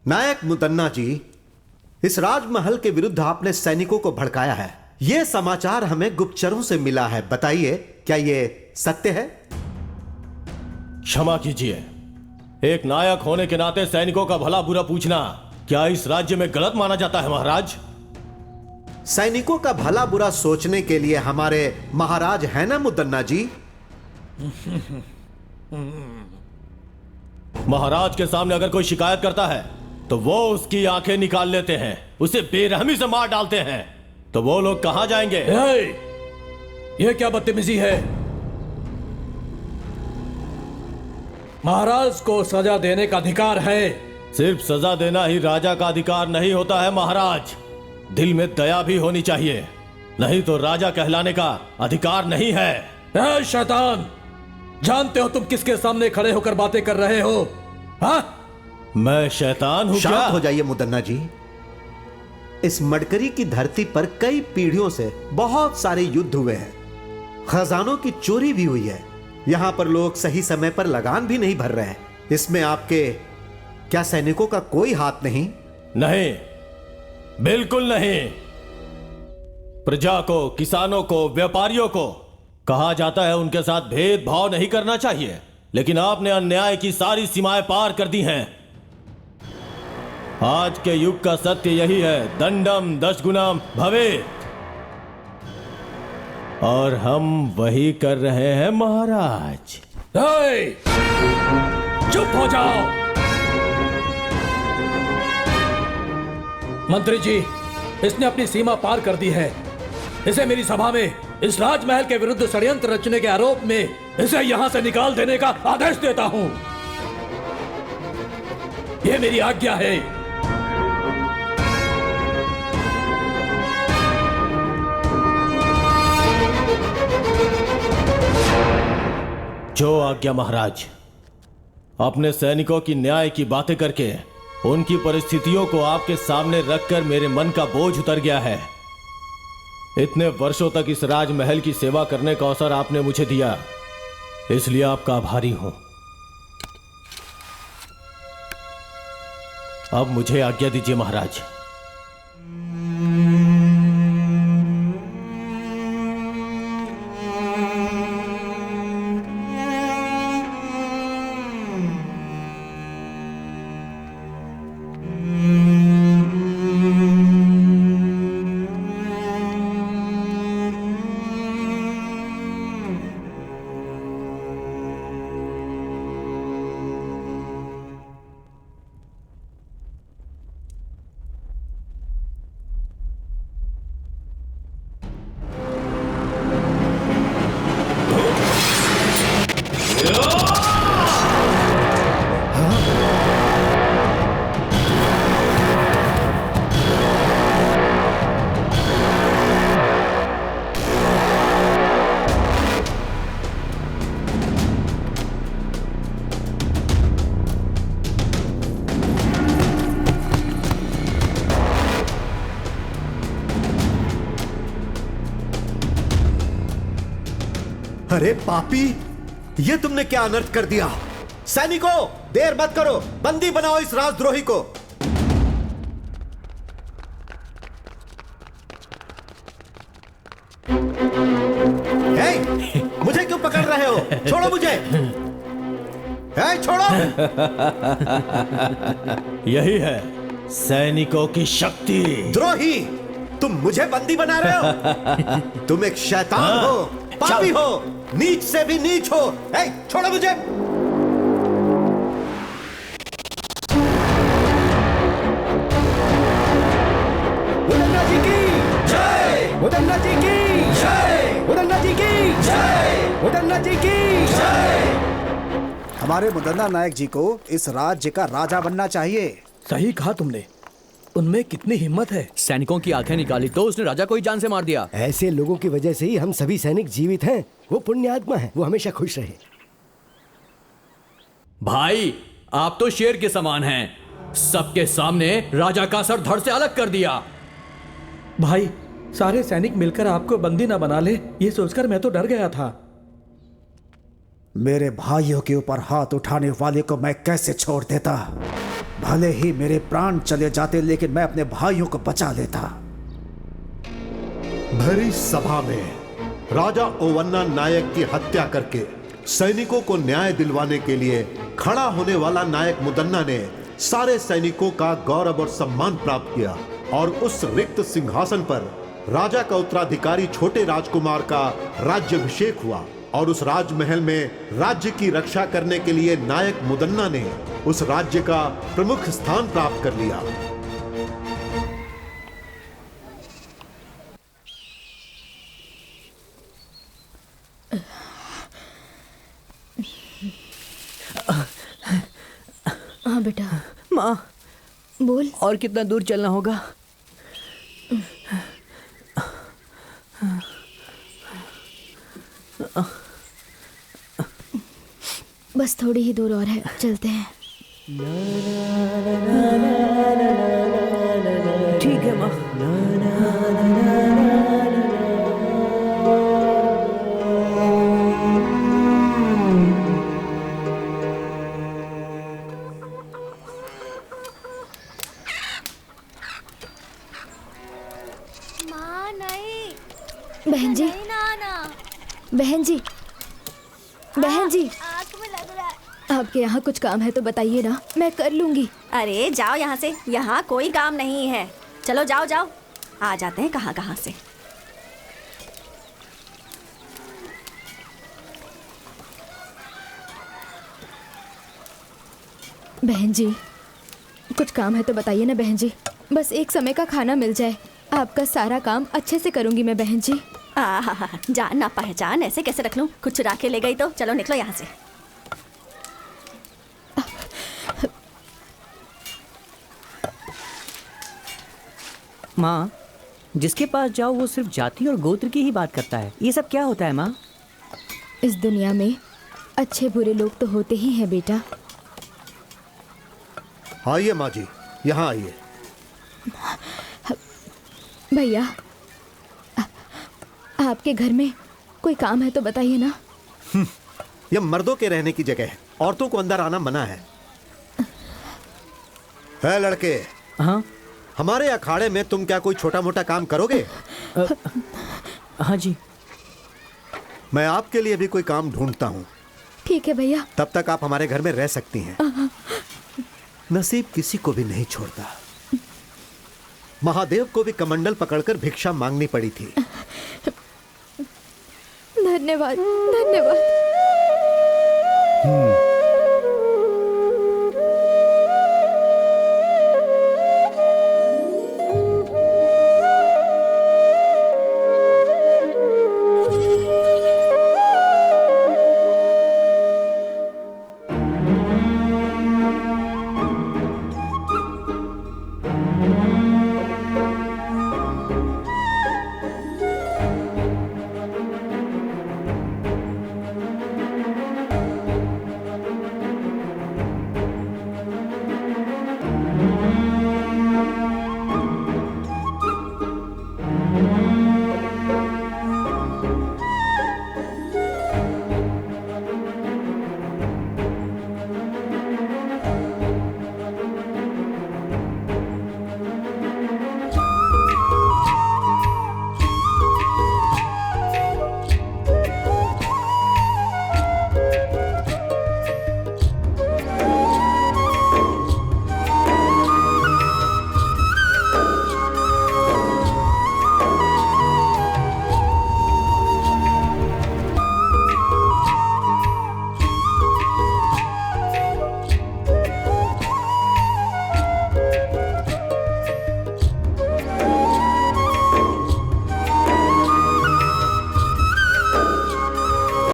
नायक मुदन्ना जी, इस राजमहल के विरुद्ध आपने सैनिकों को भड़काया है। यह समाचार हमें गुप्तचरों से मिला है। बताइए, क्या यह सत्य है? क्षमा कीजिए, एक नायक होने के नाते सैनिकों का भला बुरा पूछना क्या इस राज्य में गलत माना जाता है महाराज? सैनिकों का भला बुरा सोचने के लिए हमारे महाराज है ना मुदन्ना जी। महाराज के सामने अगर कोई शिकायत करता है तो वो उसकी आंखें निकाल लेते हैं, उसे बेरहमी से मार डालते हैं। तो वो लोग कहां जाएंगे? ये क्या बदतमीजी है? महाराज को सजा देने का अधिकार है। सिर्फ सजा देना ही राजा का अधिकार नहीं होता है महाराज, दिल में दया भी होनी चाहिए, नहीं तो राजा कहलाने का अधिकार नहीं है। शैतान, जानते हो तुम किसके सामने खड़े होकर बातें कर रहे हो? हाँ? मैं शैतान हूं क्या? शांत हो जाइए मुदन्ना जी। इस मडकरी की धरती पर कई पीढ़ियों से बहुत सारे युद्ध हुए हैं, खजानों की चोरी भी हुई है। यहां पर लोग सही समय पर लगान भी नहीं भर रहे हैं। इसमें आपके क्या सैनिकों का कोई हाथ नहीं? नहीं, बिल्कुल नहीं। प्रजा को, किसानों को, व्यापारियों को कहा जाता है उनके साथ भेदभाव नहीं करना चाहिए, लेकिन आपने अन्याय की सारी सीमाएं पार कर दी हैं। आज के युग का सत्य यही है, दंडम दशगुणम भवेत्, और हम वही कर रहे हैं महाराज। चुप हो जाओ। मंत्री जी, इसने अपनी सीमा पार कर दी है। इसे मेरी सभा में इस राजमहल के विरुद्ध षड्यंत्र रचने के आरोप में इसे यहां से निकाल देने का आदेश देता हूं। यह मेरी आज्ञा है। जो आज्ञा महाराज। अपने सैनिकों की न्याय की बातें करके उनकी परिस्थितियों को आपके सामने रखकर मेरे मन का बोझ उतर गया है। इतने वर्षों तक इस राजमहल की सेवा करने का अवसर आपने मुझे दिया, इसलिए आपका आभारी हूं। अब मुझे आज्ञा दीजिए महाराज। अरे पापी, ये तुमने क्या अनर्थ कर दिया? सैनिकों, देर मत करो, बंदी बनाओ इस राजद्रोही को। मुझे क्यों पकड़ रहे हो? छोड़ो मुझे। छोड़ो। यही है सैनिकों की शक्ति। द्रोही, तुम मुझे बंदी बना रहे हो? तुम एक शैतान हो, पापी हो, नीच से भी नीच हो। छोड़ो मुझे। मुदन्ना जी की जय, मुदन्ना जी की जय, मुदन्ना जी की जय, मुदन्ना जी की जय। हमारे मुदन्ना नायक जी को इस राज्य का राजा बनना चाहिए। सही कहा तुमने। उनमें कितनी हिम्मत है। सैनिकों की आंखें निकाली तो उसने राजा को ही जान से मार दिया। ऐसे लोगों की वजह से ही हम सभी सैनिक जीवित हैं। वो पुण्यात्मा है, वो हमेशा खुश रहे। भाई, आप तो शेर के समान हैं। सबके सामने राजा का सर धड़ से अलग कर दिया। भाई, सारे सैनिक मिलकर आपको बंदी ना बना ले, ये सोचकर मैं तो डर गया था। मेरे भाइयों के ऊपर हाथ उठाने वाले को मैं कैसे छोड़ देता? भले ही मेरे प्राण चले जाते लेकिन मैं अपने भाइयों को बचा लेता। भरी सभा में राजा ओवन्ना नायक की हत्या करके सैनिकों को न्याय दिलवाने के लिए खड़ा होने वाला नायक मुदन्ना ने सारे सैनिकों का गौरव और सम्मान प्राप्त किया और उस रिक्त सिंहासन पर राजा का उत्तराधिकारी छोटे राजकुमार का राज्याभिषेक हुआ और उस राजमहल में राज्य की रक्षा करने के लिए नायक मुदन्ना ने उस राज्य का प्रमुख स्थान प्राप्त कर लिया। हाँ बेटा। माँ, बोल। और कितना दूर चलना होगा? बस थोड़ी ही दूर और है, चलते हैं। ठीक है माँ। माँ नहीं। बहन जी, नहीं ना आना। बहन जी, बहन जी, आँख में लग रहा है। आपके यहाँ कुछ काम है तो बताइए ना, मैं कर लूंगी। अरे जाओ यहाँ से, यहाँ कोई काम नहीं है। चलो जाओ जाओ, आ जाते हैं कहाँ कहाँ से। बहन जी, कुछ काम है तो बताइए ना बहन जी, बस एक समय का खाना मिल जाए, आपका सारा काम अच्छे से करूंगी मैं बहन जी। जान ना पहचान ऐसे कैसे रख लूं? कुछ चुरा के ले गई तो चलो निकलो यहाँ से। माँ, जिसके पास जाओ वो सिर्फ जाति और गोत्र की ही बात करता है। ये सब क्या होता है माँ? इस दुनिया में अच्छे बुरे लोग तो होते ही हैं बेटा। आइए माँ जी, यहाँ आइए। भैया, आपके घर में कोई काम है तो बताइए ना। यह मर्दों के रहने की जगह है, औरतों को अंदर आना मना है। है लड़के, हाँ हमारे अखाड़े में तुम क्या कोई छोटा मोटा काम करोगे? हाँ जी। मैं आपके लिए भी कोई काम ढूंढता हूँ। ठीक है भैया। तब तक आप हमारे घर में रह सकती हैं। नसीब किसी को भी नहीं छोड़ता। महादेव को भी कमंडल पकड़कर भिक्षा मांगनी पड़ी थी। धन्यवाद, धन्यवाद।